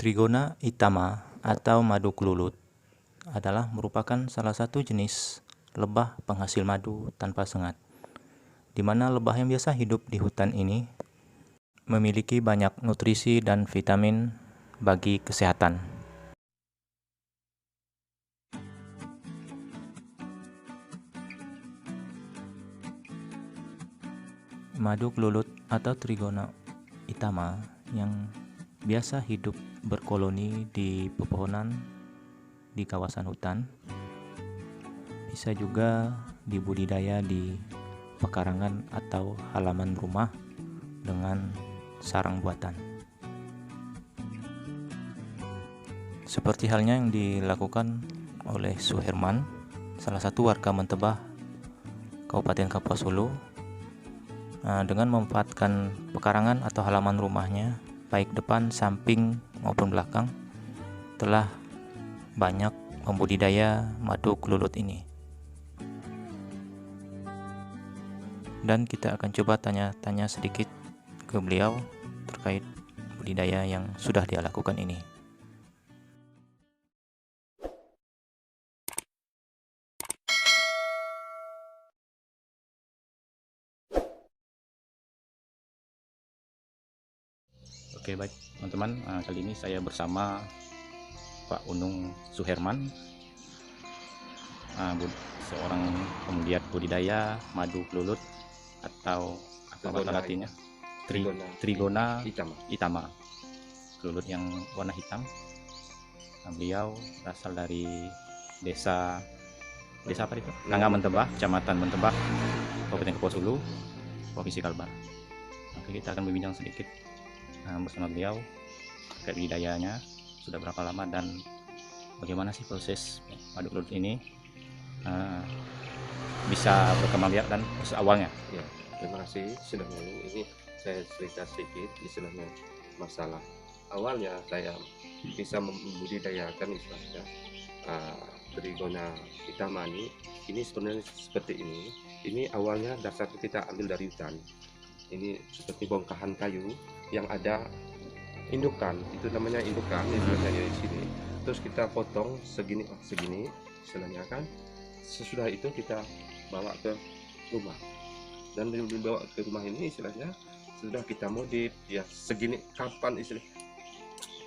Trigona itama atau madu klulut adalah merupakan salah satu jenis lebah penghasil madu tanpa sengat, di mana lebah yang biasa hidup di hutan ini memiliki banyak nutrisi dan vitamin bagi kesehatan. Madu klulut atau Trigona itama yang biasa hidup berkoloni di pepohonan di kawasan hutan bisa juga dibudidaya di pekarangan atau halaman rumah dengan sarang buatan. Seperti halnya yang dilakukan oleh Suherman, salah satu warga Mentebah, Kabupaten Kapuas Hulu, dengan memanfaatkan pekarangan atau halaman rumahnya, baik depan, samping, maupun belakang, telah banyak membudidaya madu klulut ini. Dan kita akan coba tanya-tanya sedikit ke beliau terkait budidaya yang sudah dia lakukan ini. Oke, baik teman-teman, kali ini saya bersama Pak Unung Suherman, seorang penggiat budidaya madu klulut atau apa artinya? Trigona itama, klulut yang warna hitam. Beliau berasal dari desa apa itu? Nangga Mentebah, Kecamatan Mentebah, Kabupaten Kapuas Hulu, Provinsi Kalbar. Oke, kita akan berbincang sedikit bersama beliau terkait budidayanya, sudah berapa lama dan bagaimana sih proses madu klulut ini bisa berkembang biak dan proses awalnya. Ya, terima kasih sudah mau. Ini saya cerita sedikit istilahnya masalah awalnya saya bisa membudidayakan istilahnya Trigona itama ini sebenarnya seperti ini. Ini awalnya dasarnya kita ambil dari hutan. Ini seperti bongkahan kayu yang ada indukan, itu namanya indukan istilahnya di sini. Terus kita potong segini istilahnya kan. Sesudah itu kita bawa ke rumah, dan dibawa ke rumah ini istilahnya sudah kita modif ya segini, kapan istilah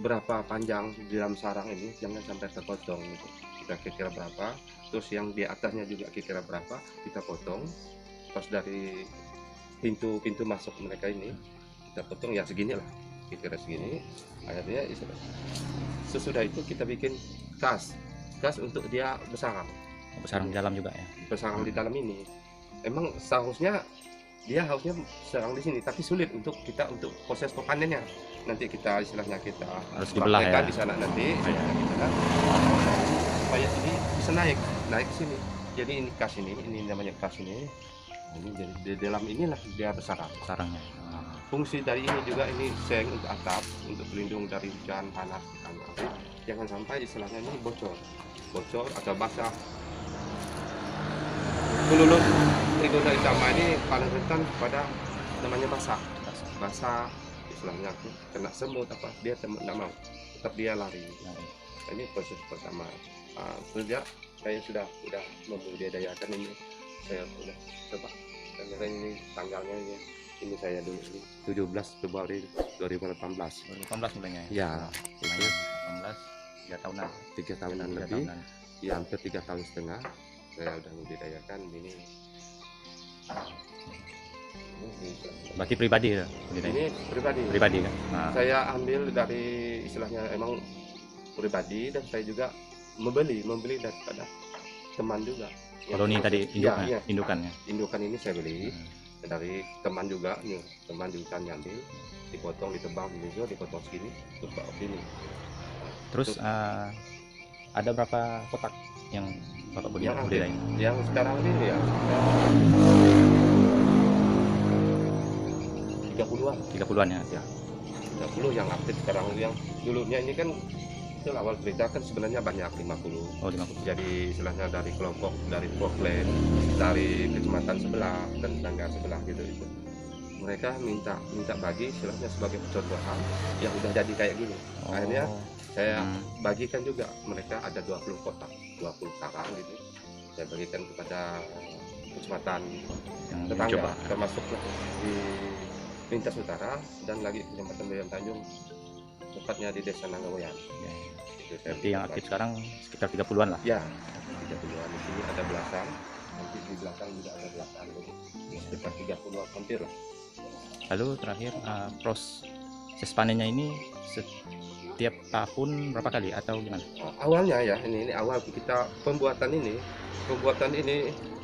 berapa panjang di dalam sarang ini jangan sampai terpotong gitu. Kita kira berapa, terus yang di atasnya juga kira berapa, kita potong. Pas dari pintu masuk mereka ini kita potong ya segini lah, kira segini. Akhirnya sesudah itu kita bikin kas untuk dia bersarang Bersarang di dalam juga ya. Bersarang di dalam ini. Emang seharusnya dia harusnya serang di sini, tapi sulit untuk proses pepanennya. Nanti kita istilahnya kita harus dibelah ya di sana nanti supaya ini bisa naik sini. Jadi ini kas ini namanya kas ini. Ini jadi di dalam inilah dia bersarang. Sarangnya. Fungsi dari ini juga ini seng untuk atap, untuk pelindung dari hujan panas. Jangan sampai istilahnya ini bocor atau basah. Klulut Trigona itama ini paling rentan pada namanya basah istilahnya kena semut apa dia tidak mau, tetap dia lari. Nah, ini proses pertama. Sejak saya sudah membudidayakan ini, saya sudah coba kamera ini tanggalnya ini saya dulu ini 17 Februari 2018 mulainya ya. Itu 18 3 tahunan 3 tahunan lebih ya, hampir 3 tahun setengah saya udah membudidayakan ini. Berarti pribadi ya? Ini pribadi kan? Saya ambil dari istilahnya emang pribadi, dan saya juga membeli daripada teman juga. Koloni tadi indukannya. Indukan ini saya beli dari teman juga, teman di hutan ambil, dipotong, ditebang, dipotong segini, terus bawa sini. Terus ada berapa kotak yang Bapak budidaya? Yang sekarang ini ya 30-an ya. 30 yang aktif sekarang. Yang dulunya ini kan itu awal cerita kan sebenarnya banyak 50. Oh, 50. Jadi istilahnya dari kelompok, dari Portland, dari kecamatan sebelah dan tetangga sebelah gitu itu. mereka minta bagi istilahnya sebagai percontohan yang udah jadi kayak gini. Akhirnya saya bagikan juga, mereka ada 20 kotak, 20 karang gitu. Saya bagikan kepada kecamatan tetangga, termasuk di Lintas Utara dan lagi kecamatan Boyan Tanjung, tepatnya di Desa Nanggaweyan. Jadi yang aktif sekarang sekitar 30-an lah. Ya, 30-an. Di sini ada belasan, nanti di belakang juga ada belasan, sekitar 30-an hampir lah. Lalu terakhir proses panennya ini setiap tahun berapa kali atau gimana? Awalnya ya, ini awal kita pembuatan ini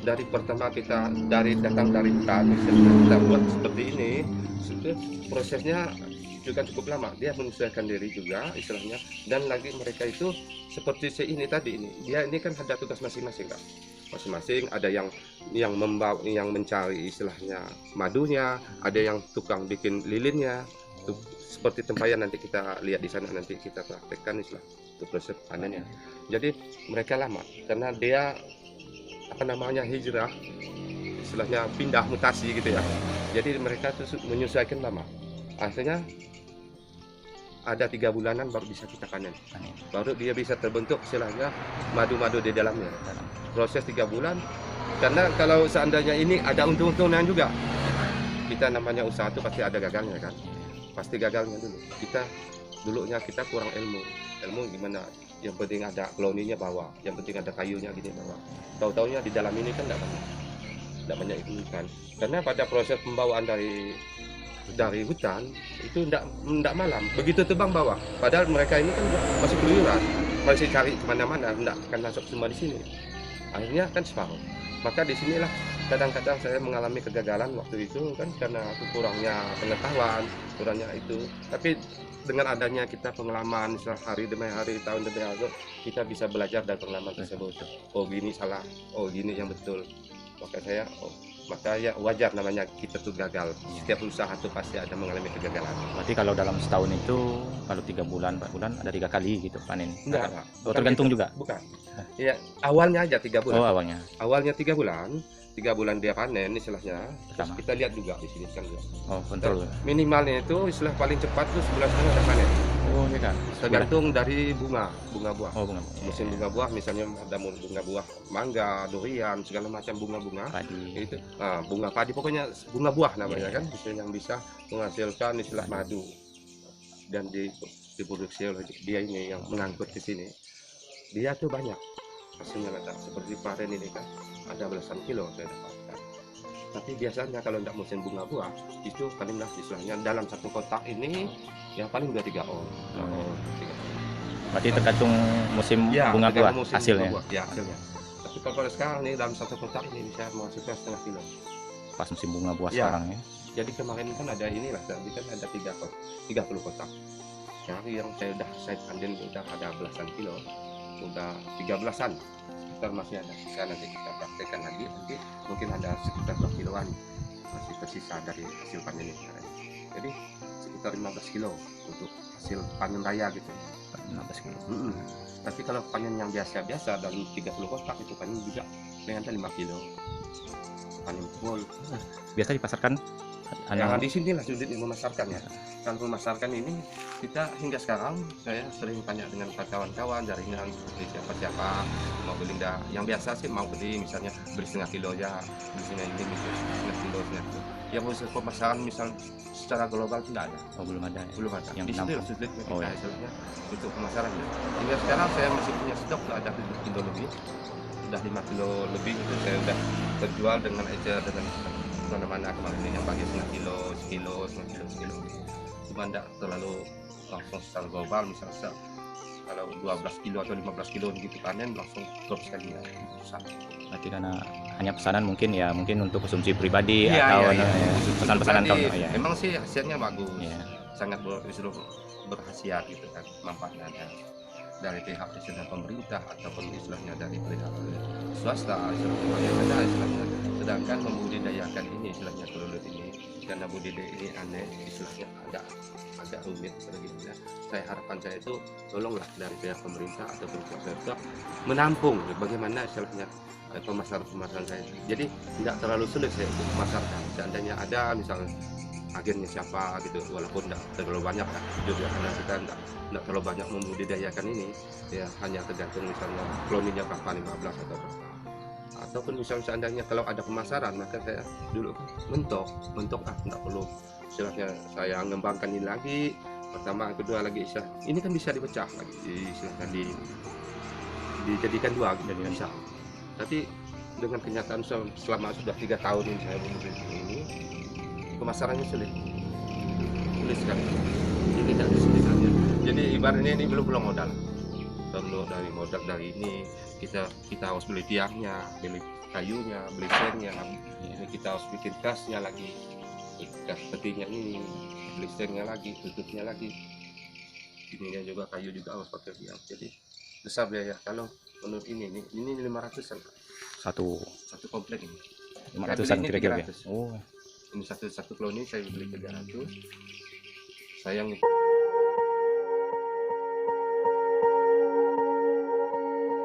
dari pertama kita datang dari hutan, kita buat seperti ini, prosesnya juga cukup lama. Dia menyesuaikan diri juga istilahnya, dan lagi mereka itu seperti ini tadi ini, dia ini kan ada tugas masing-masing Kak. Masing-masing ada yang membawa, yang mencari istilahnya madunya, ada yang tukang bikin lilinnya. Seperti tempayan nanti kita lihat di sana, nanti kita praktekkan istilah untuk proses panennya. Jadi mereka lama karena dia hijrah, istilahnya pindah mutasi gitu ya. Jadi mereka tuh menyesuaikan lama. Akhirnya ada 3 bulanan baru bisa kita panen, baru dia bisa terbentuk istilahnya madu-madu di dalamnya. Proses 3 bulan, karena kalau seandainya ini ada untung-untungan juga, kita namanya usaha itu pasti ada gagalnya kan, pasti gagalnya dulu. Kita kurang ilmu gimana, yang penting ada koloninya bawa, yang penting ada kayunya gini bawa. Tahu-taunya di dalam ini kan tidak banyak ikan, karena pada proses pembawaan dari hutan itu tidak malam, begitu terbang bawah, padahal mereka ini kan masih keluyuran, masih cari kemana-mana, tidak akan masuk semua di sini. Akhirnya kan separuh. Maka disinilah kadang-kadang saya mengalami kegagalan waktu itu kan, karena kurangnya pengetahuan, kurangnya itu. Tapi dengan adanya kita pengalaman hari demi hari, tahun demi tahun, kita bisa belajar dari pengalaman tersebut. Oh gini salah, oh gini yang betul. Maka ya wajar namanya kita tuh gagal. Setiap usaha tuh pasti ada mengalami kegagalan. Berarti kalau dalam setahun itu, kalau 3 bulan, 4 bulan ada 3 kali gitu panen? Enggak. Tergantung gitu. juga? Bukan. Ya awalnya aja 3 bulan. Oh awalnya. Awalnya 3 bulan. 3 bulan dia panen istilahnya. Terus kita lihat juga di sini kan. Oh kontrol. Minimalnya itu istilah paling cepat tuh 1,5 bulan udah panen. Oh iya kan. Tergantung dari bunga buah. Oh bunga. Musim bunga buah, misalnya ada bunga buah mangga, durian, segala macam bunga-bunga. Padi. Itu bunga padi, pokoknya bunga buah namanya kan, yang bisa menghasilkan istilah madu dan diproduksi oleh dia ini yang mengangkut di sini. Dia tuh banyak hasilnya, seperti kemarin ini kan ada belasan kilo saya dapatkan. Tapi biasanya kalau tidak musim bunga buah itu palinglah istilahnya dalam satu kotak ini yang paling 2-3 on. Berarti tergantung musim bunga buah hasilnya. Hasilnya. Tapi kalau sekarang nih dalam satu kotak ini bisa menghasilkan 1/2 kilo. Pas musim bunga buah sekarang ya. Jadi kemarin kan ada inilah, tadi kan ada 30 kotak. Yang saya panen udah ada belasan kilo, udah 13-an. Sekitar masih ada sisa, nanti kita praktekkan lagi, nanti mungkin ada sekitar 2 kiloan masih tersisa dari hasil panen ini. Jadi sekitar 15 kilo untuk hasil panen raya gitu. 15 kilo. Tapi kalau panen yang biasa-biasa dalam 30 kotak itu panen juga dengan 5 kilo. Panen full. Biasa dipasarkan? Di sini lah sulit memasarkan ya. Kalau memasarkan ini kita hingga sekarang saya sering tanya dengan kawan-kawan jaringan seperti siapa mau beli yang biasa sih mau beli misalnya beli 1/2 kilo ya, di sini ini 1/2 kilo. Yang khusus pemasaran misal secara global tidak ada. Oh belum ada. Belum ada. Yang di sini lah sulit kita istilahnya untuk pemasarannya. Hingga sekarang saya masih punya stok ada 7 kilo lebih, sudah 5 kilo lebih itu saya sudah terjual dengan mana-mana kemarin yang bagi 1/2 kilo, sekilo. Cuma tidak terlalu langsung secara global, misalnya kalau 12 kilo atau 15 kilo gitu panen langsung drop sekali ya. Berarti karena hanya pesanan mungkin untuk konsumsi pribadi atau pesan-pesanan tahun. Memang sih hasilnya bagus, sangat berkhasiat gitu kan, manfaatnya ada dari pihak istilah pemerintah ataupun istilahnya dari pihak swasta istilahnya. Sedangkan membudidayakan ini istilahnya kelulut ini, karena budidaya ini aneh istilahnya agak rumit begitu ya. Saya harapan saya itu tolonglah dari pihak pemerintah ataupun pihak swasta menampung bagaimana istilahnya pemasaran saya. Jadi tidak terlalu sulit saya untuk memasarkan. Seandainya ada misalnya agennya siapa gitu, walaupun tidak terlalu banyak kan juga, karena kita tidak terlalu banyak membudidayakan ini ya, hanya tergantung misalnya kloninya berapa, 15 atau berapa. Ataupun misalnya seandainya kalau ada pemasaran, maka saya dulu mentok tidak perlu istilahnya saya ngembangkan ini lagi, pertama kedua lagi ini kan bisa dipecah lagi, istilahnya dijadikan dua gitu, bisa. Tapi dengan kenyataan selama sudah 3 tahun ini saya memilih ini, pemasarannya sulit sekali. Ini tidak kesulitannya. Jadi ibaratnya ini belum modal. Perlu dari modal dari ini kita harus beli tiangnya, beli kayunya, beli sengnya. Ini kita harus bikin kasnya lagi, kas petinya ini, beli sengnya lagi, tutupnya lagi. Ininya juga kayu juga harus pakai tiang. Jadi besar biaya. Kalau menurut ini 500-an Satu komplek ini. 500-an kira-kira. Oh. Ini satu kloni saya beli 300. Sayang.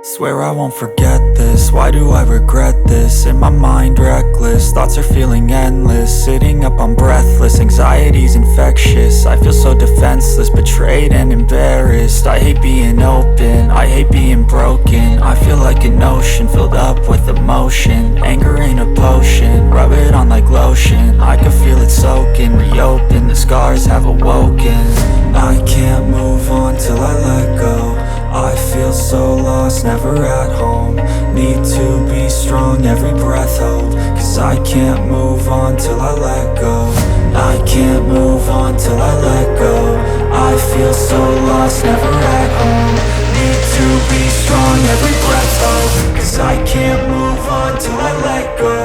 Swear I won't forget this, why do I regret this? In my mind reckless, thoughts are feeling endless. Sitting up I'm breathless, anxiety's infectious. I feel so defenseless, betrayed and embarrassed. I hate being open, I hate being broken. I feel like an ocean filled up with emotion. Anger ain't a potion, rub it on like lotion. I can feel it soaking, reopen, the scars have awoken. I can't move on till I let go. I feel so lost, never at home. Need to be strong, every breath hold. Cause I can't move on till I let go. I can't move on till I let go. I feel so lost, never at home. Need to be strong, every breath hold. Cause I can't move on till I let go.